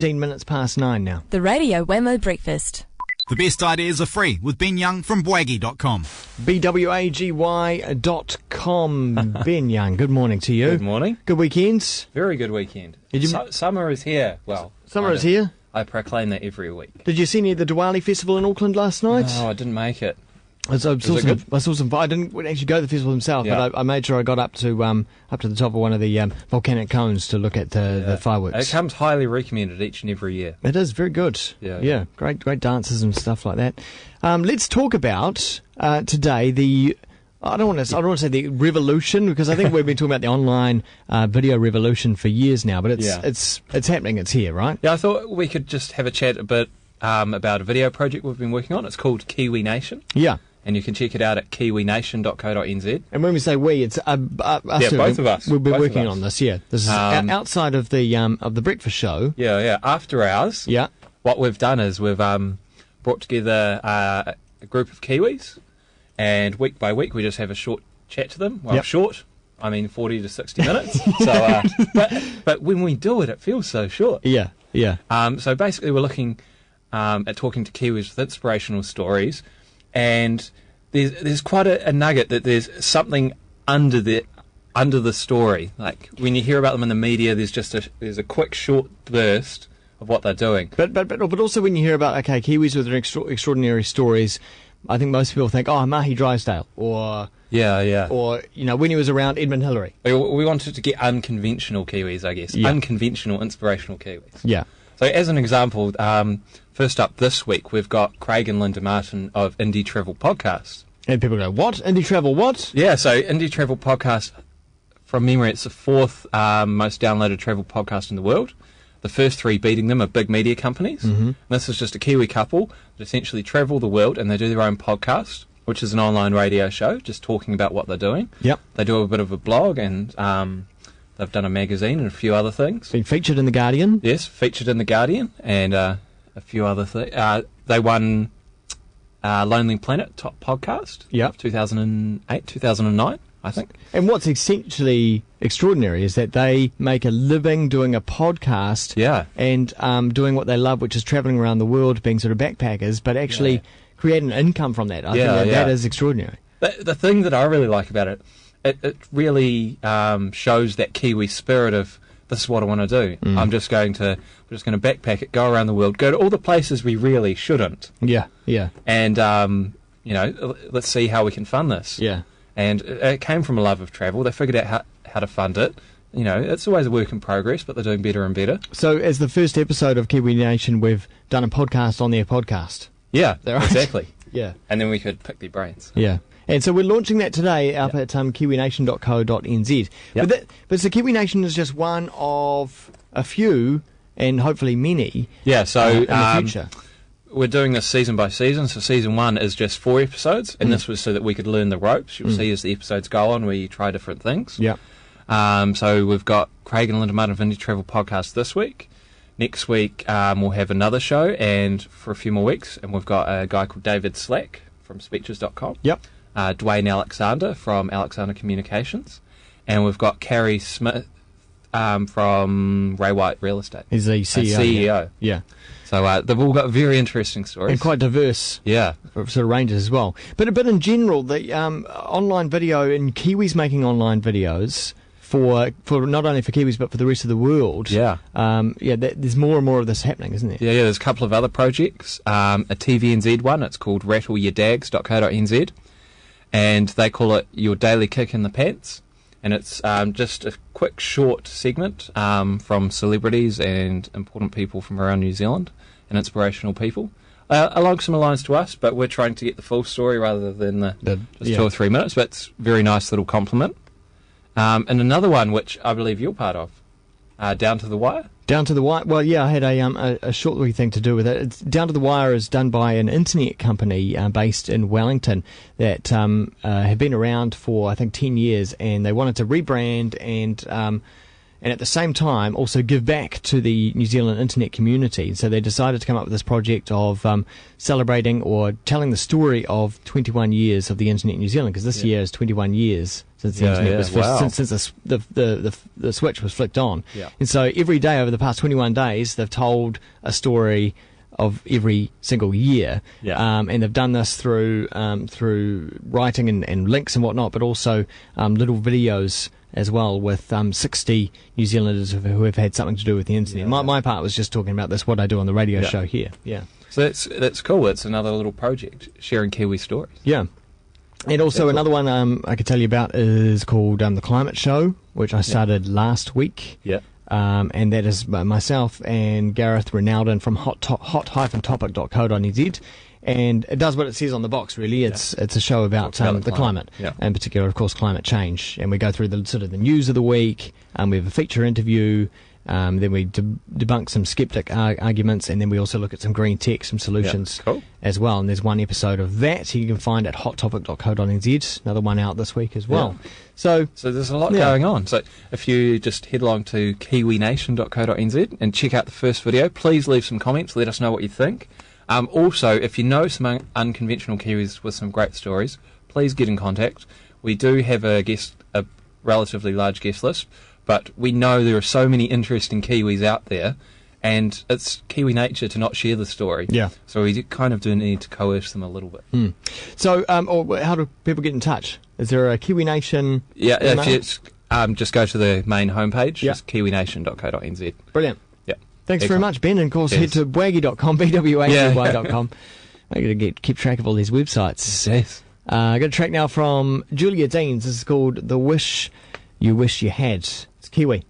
15 minutes past 9 now. The Radio Wammo Breakfast. The best ideas are free with Ben Young from Bwaggy.com. BWAGY.com. Ben Young, good morning to you. Good morning. Good weekend? Very good weekend. Summer is here. Well, summer is here? I proclaim that every week. Did you see any of the Diwali festival in Auckland last night? No, I didn't make it. I saw some. I didn't actually go to the festival himself, but I made sure I got up to the top of one of the volcanic cones to look at the fireworks. It comes highly recommended each and every year. It is very good. Yeah. Great dances and stuff like that. Let's talk about today the. I don't want to say the revolution, because I think we've been talking about the online video revolution for years now, but it's happening. It's here, right? Yeah, I thought we could just have a chat a bit about a video project we've been working on. It's called KiwiNation. Yeah. And you can check it out at KiwiNation.co.nz. And when we say we, it's us. Yeah, both of us. We'll be working on this. Yeah, this is outside of the breakfast show. Yeah. After hours. Yeah. What we've done is we've brought together a group of Kiwis, and week by week we just have a short chat to them. Well, short. I mean, 40 to 60 minutes. So, but when we do it, it feels so short. Yeah. So basically, we're looking at talking to Kiwis with inspirational stories. And there's quite a nugget that there's something under the story. Like when you hear about them in the media, there's a quick short burst of what they're doing. But also when you hear about Kiwis with their extraordinary stories, I think most people think, Mahi Drysdale or or when he was around Edmund Hillary. We wanted to get unconventional Kiwis, I guess, unconventional inspirational Kiwis. Yeah. So as an example. First up this week, we've got Craig and Linda Martin of Indie Travel Podcast. And people go, what? Indie Travel what? Yeah, so Indie Travel Podcast, from memory, it's the fourth most downloaded travel podcast in the world. The first three beating them are big media companies. Mm-hmm. And this is just a Kiwi couple that essentially travel the world, and they do their own podcast, which is an online radio show, just talking about what they're doing. Yep. They do a bit of a blog, and they've done a magazine and a few other things. Been featured in The Guardian. Yes, featured in The Guardian, and a few other things. They won Lonely Planet Top Podcast of 2008, 2009, I think. And what's essentially extraordinary is that they make a living doing a podcast and doing what they love, which is travelling around the world, being sort of backpackers, but actually create an income from that. I think that is extraordinary. The thing that I really like about it, it really shows that Kiwi spirit of, this is what I want to do. We're just going to backpack it, go around the world, go to all the places we really shouldn't. Yeah. And let's see how we can fund this. Yeah. And it came from a love of travel. They figured out how to fund it. It's always a work in progress, but they're doing better and better. So, as the first episode of KiwiNation, we've done a podcast on their podcast. Yeah, right? Exactly. Yeah. And then we could pick their brains. Yeah. And so we're launching that today up at KiwiNation.co.nz. Yep. But so KiwiNation is just one of a few, and hopefully many, in the future. We're doing this season by season. So season 1 is just 4 episodes, and this was so that we could learn the ropes. You'll see as the episodes go on, we try different things. Yeah. So we've got Craig and Linda Martin of Indie Travel Podcast this week. Next week we'll have another show, and for a few more weeks, and we've got a guy called David Slack from speeches.com. Yep. Dwayne Alexander from Alexander Communications, and we've got Carrie Smith from Ray White Real Estate. He's the CEO. Yeah. So they've all got very interesting stories. And quite diverse sort of ranges as well. But in general, the online video, and Kiwis making online videos for not only for Kiwis but for the rest of the world. Yeah. There's more and more of this happening, isn't there? Yeah, there's a couple of other projects. A TVNZ one, it's called rattleyourdags.co.nz. And they call it Your Daily Kick in the Pants. And it's just a quick, short segment from celebrities and important people from around New Zealand and inspirational people. Along similar lines to us, but we're trying to get the full story rather than just 2 or 3 minutes. But it's a very nice little compliment. And another one, which I believe you're part of, Down to the Wire. Down to the Wire. Well, yeah, I had a short little thing to do with it. Down to the Wire is done by an internet company based in Wellington that have been around for, I think, 10 years, and they wanted to rebrand and at the same time also give back to the New Zealand internet community. So they decided to come up with this project of celebrating or telling the story of 21 years of the internet in New Zealand, because this year is 21 years since the Yeah, internet yeah, was wow. since the switch was flicked on. Yeah. And so every day over the past 21 days, they've told a story of every single year. Yeah. And they've done this through writing and links and whatnot, but also little videos as well with 60 New Zealanders who have had something to do with the internet. Yeah. My part was just talking about this, what I do on the radio Yeah. show here. Yeah. So that's cool. It's another little project, sharing Kiwi stories. Yeah. And also another one I could tell you about is called The Climate Show, which I started last week. Yeah. And that is myself and Gareth Ronaldon from hot-topic.co.nz. And it does what it says on the box, really. It's a show about the climate, in particular, of course, climate change. And we go through the sort of the news of the week. We have a feature interview. Then we debunk some skeptic arguments, and then we also look at some green tech, some solutions as well. And there's one episode of that you can find at hottopic.co.nz. Another one out this week as well. Yeah. So there's a lot going on. So if you just head along to KiwiNation.co.nz and check out the first video, please leave some comments. Let us know what you think. Also, if you know some unconventional Kiwis with some great stories, please get in contact. We do have a relatively large guest list, but we know there are so many interesting Kiwis out there, and it's Kiwi nature to not share the story. Yeah. So we kind of do need to coerce them a little bit. So, how do people get in touch? Is there a KiwiNation? Yeah, email? if you just go to the main homepage, Yeah. it's KiwiNation.co.nz. Brilliant. Yeah. Thanks very much, Ben. And of course, head to bwaggy.com, bwaggy.com. I got to keep track of all these websites. Yes. I got a track now from Julia Deans. This is called The Wish You Wish You Had. It's Kiwi.